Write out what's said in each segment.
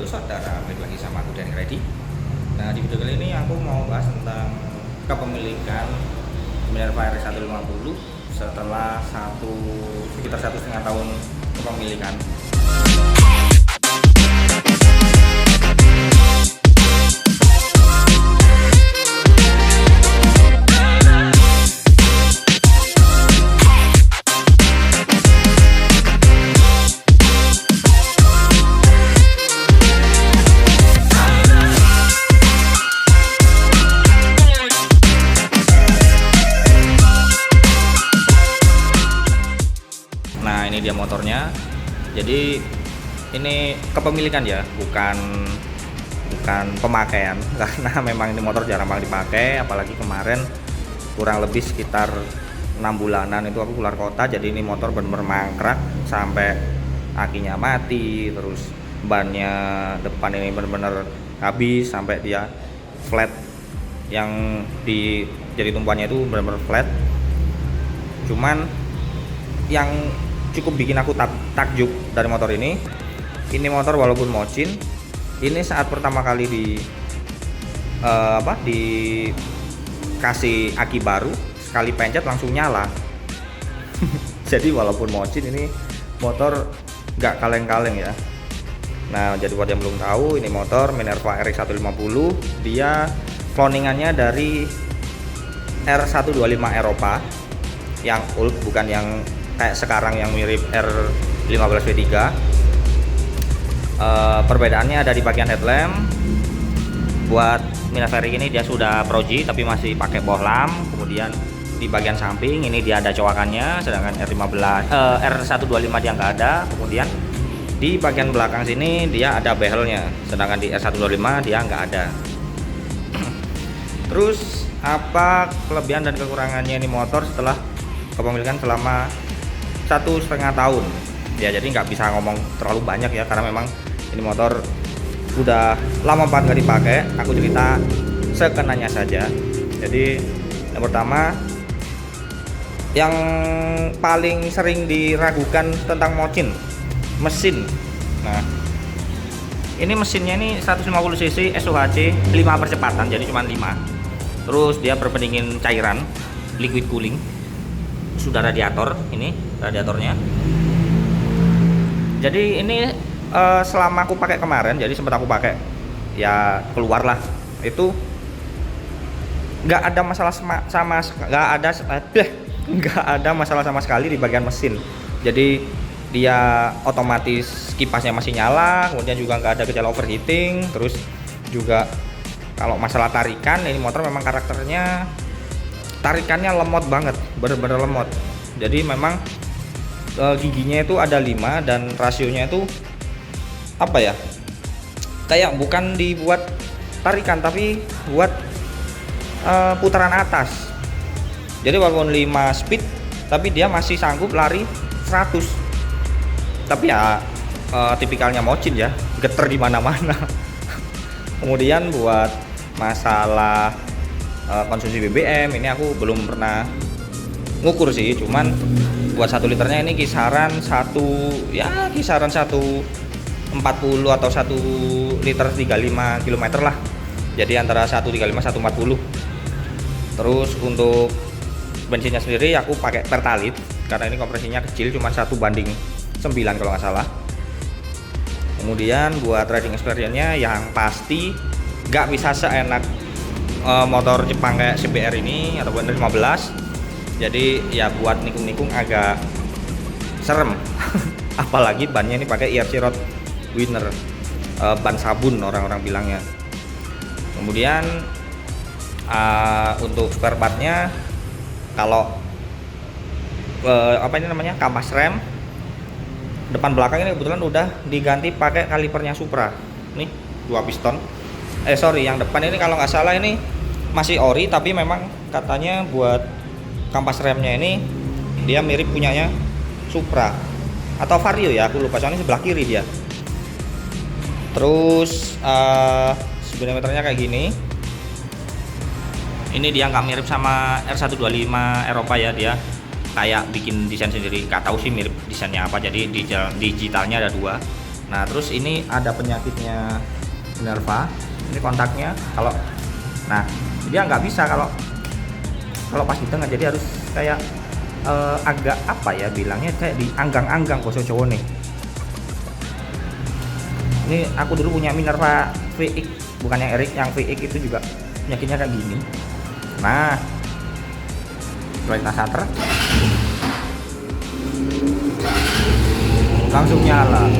Halo saudara, balik lagi sama aku Danny Ready. Nah, di video kali ini aku mau bahas tentang kepemilikan Minerva RX 150 setelah sekitar 1,5 tahun kepemilikan. Nah, ini dia motornya. Jadi ini kepemilikan ya, bukan pemakaian karena memang ini motor jarang banget dipakai, apalagi kemarin kurang lebih sekitar 6 bulanan itu aku keluar kota. Jadi ini motor bener-bener mangkrak sampai akinya mati, terus bannya depan ini bener-bener habis sampai dia flat, yang di jadi tumpuannya itu bener-bener flat. Cuman yang cukup bikin aku takjub dari motor ini motor walaupun mocin, ini saat pertama kali dikasih aki baru, sekali pencet langsung nyala. Jadi walaupun mocin, ini motor nggak kaleng-kaleng ya. Nah, jadi buat yang belum tahu, ini motor Minerva RX 150, dia cloningannya dari R125 Eropa yang old, bukan yang kayak sekarang yang mirip R15 V3. Perbedaannya ada di bagian headlamp. Buat Minerva RX ini dia sudah Pro G tapi masih pakai bohlam. Kemudian di bagian samping ini dia ada cowakannya, sedangkan R125 dia nggak ada. Kemudian di bagian belakang sini dia ada behelnya, sedangkan di R125 dia nggak ada. Terus apa kelebihan dan kekurangannya ini motor setelah kepemilikan selama 1,5 tahun ya? Jadi nggak bisa ngomong terlalu banyak ya, karena memang ini motor udah lama banget nggak dipakai. Aku cerita sekenanya saja. Jadi yang pertama, yang paling sering diragukan tentang mocin, mesin. Nah, ini mesinnya ini 150 cc SOHC 5 percepatan, jadi cuma 5. Terus dia berpendingin cairan, liquid cooling. Sudah radiator, ini radiatornya. Jadi ini selama aku pakai kemarin, jadi sempat aku pakai ya, keluarlah itu nggak ada masalah nggak ada masalah sama sekali di bagian mesin. Jadi dia otomatis kipasnya masih nyala, kemudian juga nggak ada gejala overheating. Terus juga kalau masalah tarikan, ini motor memang karakternya tarikannya lemot banget, bener-bener lemot. Jadi memang giginya itu ada 5 dan rasionya itu apa ya, kayak bukan dibuat tarikan tapi buat putaran atas. Jadi walaupun 5 speed tapi dia masih sanggup lari 100. Tapi ya tipikalnya mocin ya, geter di mana-mana. Kemudian buat masalah konsumsi BBM ini aku belum pernah ngukur sih, cuman buat 1 liternya ini kisaran 140 atau 1 liter 35 km lah. Jadi antara 135 140. Terus untuk bensinnya sendiri aku pakai Pertalite karena ini kompresinya kecil, cuma 1:9 kalau nggak salah. Kemudian buat riding experience-nya yang pasti nggak bisa seenak motor Jepang kayak CBR ini ataupun R15. Jadi ya buat nikung-nikung agak serem. Apalagi bannya ini pakai IRC Road Winner, ban sabun orang-orang bilangnya. Kemudian untuk spare partnya, kalau kampas rem depan belakang ini kebetulan udah diganti pakai kalipernya Supra. Nih 2 piston. Yang depan ini kalau nggak salah ini masih ori, tapi memang katanya buat kampas remnya ini dia mirip punyanya Supra atau Vario ya, aku lupa, soalnya sebelah kiri dia. Terus speedometernya kayak gini. Ini dia nggak mirip sama R125 Eropa ya, dia kayak bikin desain sendiri. Nggak tahu sih mirip desainnya apa, jadi digitalnya ada 2. Nah terus ini ada penyakitnya Minerva, ini kontaknya kalau, nah dia nggak bisa kalau pas di tengah, jadi harus kayak agak apa ya bilangnya, kayak di anggang-anggang kok Jawa nih. Ini aku dulu punya Minerva VX, bukan yang Eric, yang VX itu juga penyakitnya kayak gini. Nah setelah kita starter langsung nyala.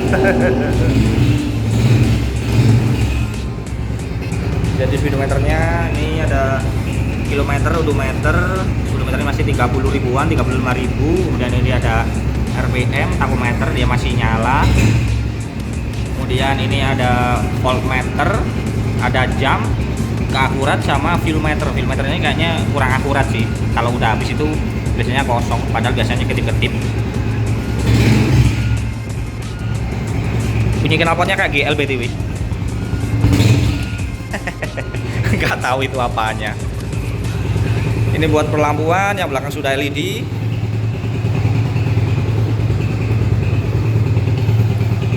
Jadi speedometernya ini ada kilometer, odometernya masih 30 ribuan, 35 ribu. Kemudian ini ada RPM, tachometer dia masih nyala. Kemudian ini ada voltmeter, ada jam, keakurat, sama fuelmeter. Fuelmeternya kayaknya kurang akurat sih, kalau udah habis itu biasanya kosong, padahal biasanya ketip-ketip. Bunyi knalpotnya kayak GL BTW. Nggak tahu itu apanya. Ini buat perlampuan, yang belakang sudah LED.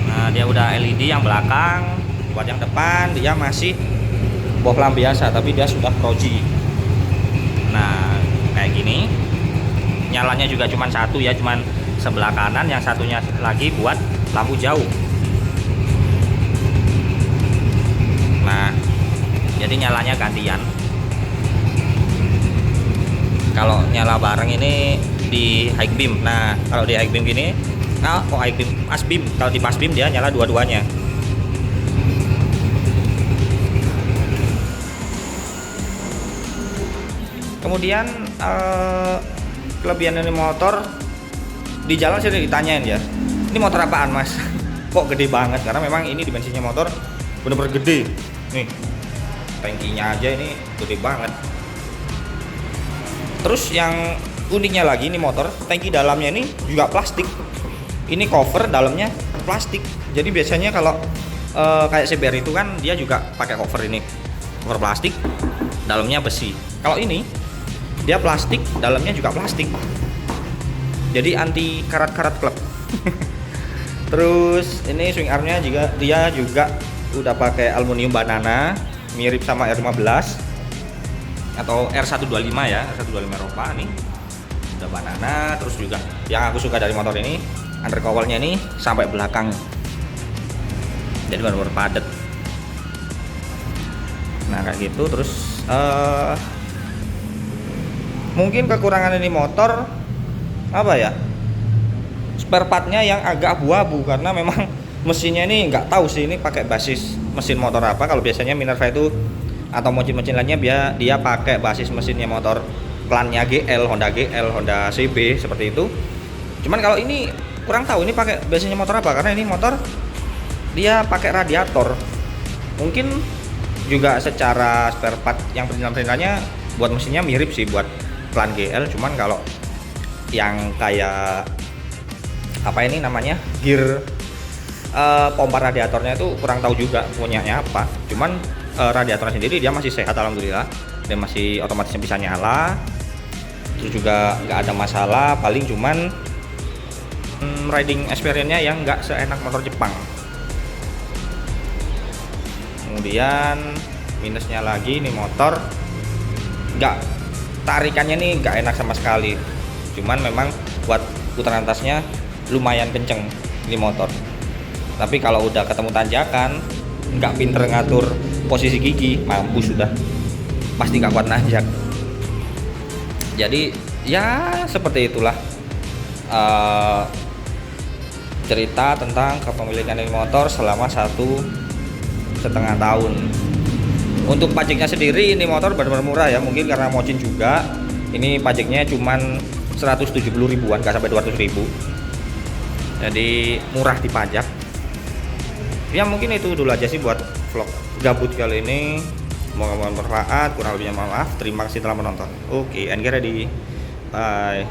Nah dia udah LED yang belakang. Buat yang depan dia masih bohlam biasa, tapi dia sudah proji. Nah kayak gini. Nyalanya juga cuman satu ya, cuman sebelah kanan, yang satunya lagi buat lampu jauh. Nah jadi nyalanya gantian. Kalau nyala bareng ini di high beam. Nah kalau di high beam gini, nah kok high beam, pas beam, kalau di pas beam dia nyala dua-duanya. Kemudian kelebihan ini motor, di jalan sering ditanyain ya, ini motor apaan mas? Kok gede banget? Karena memang ini dimensinya motor bener-bener gede. Nih tankinya aja ini gede banget. Terus yang uniknya lagi, ini motor tangki dalamnya ini juga plastik. Ini cover dalamnya plastik. Jadi biasanya kalau kayak CBR itu kan dia juga pakai cover ini, cover plastik, dalamnya besi. Kalau ini dia plastik, dalamnya juga plastik. Jadi anti karat-karat klep. Terus ini swing armnya juga dia juga udah pakai aluminium banana, mirip sama R15 atau R125 ya, R125 Eropa nih. Udah banana. Terus juga yang aku suka dari motor ini, undercovernya ini sampai belakang. Jadi benar-benar padat. Nah kayak gitu. Terus mungkin kekurangan ini motor apa ya, spare partnya yang agak abu-abu, karena memang mesinnya ini nggak tahu sih ini pakai basis mesin motor apa. Kalau biasanya Minerva itu atau mesin-mesin lainnya dia pakai basis mesinnya motor klannya GL, Honda GL, Honda CB seperti itu. Cuman kalau ini kurang tahu ini pakai basisnya motor apa, karena ini motor dia pakai radiator. Mungkin juga secara spare part yang perintilan-perintilannya buat mesinnya mirip sih buat klan GL. Cuman kalau yang kayak apa ini namanya, gear pompa radiatornya itu kurang tahu juga punyanya apa. Cuman radiatornya sendiri dia masih sehat alhamdulillah, dia masih otomatis bisa nyala. Terus juga nggak ada masalah, paling cuman riding experience-nya yang nggak seenak motor Jepang. Kemudian minusnya lagi, nih motor nggak, tarikannya nih nggak enak sama sekali. Cuman memang buat putaran atasnya lumayan kenceng ini motor. Tapi kalau udah ketemu tanjakan, nggak pinter ngatur posisi gigi, mampus sudah, pasti nggak kuat nanjak. Jadi ya seperti itulah cerita tentang kepemilikan ini motor selama 1,5 tahun. Untuk pajaknya sendiri ini motor benar-benar murah ya, mungkin karena mocin juga. Ini pajaknya cuman 170 ribuan, nggak sampai 200 ribu. Jadi murah di pajak. Ya mungkin itu dulu aja sih buat vlog gabut kali ini. Semoga bermanfaat, kurang lebihnya mohon maaf. Terima kasih telah menonton. Oke, and get ready. Bye.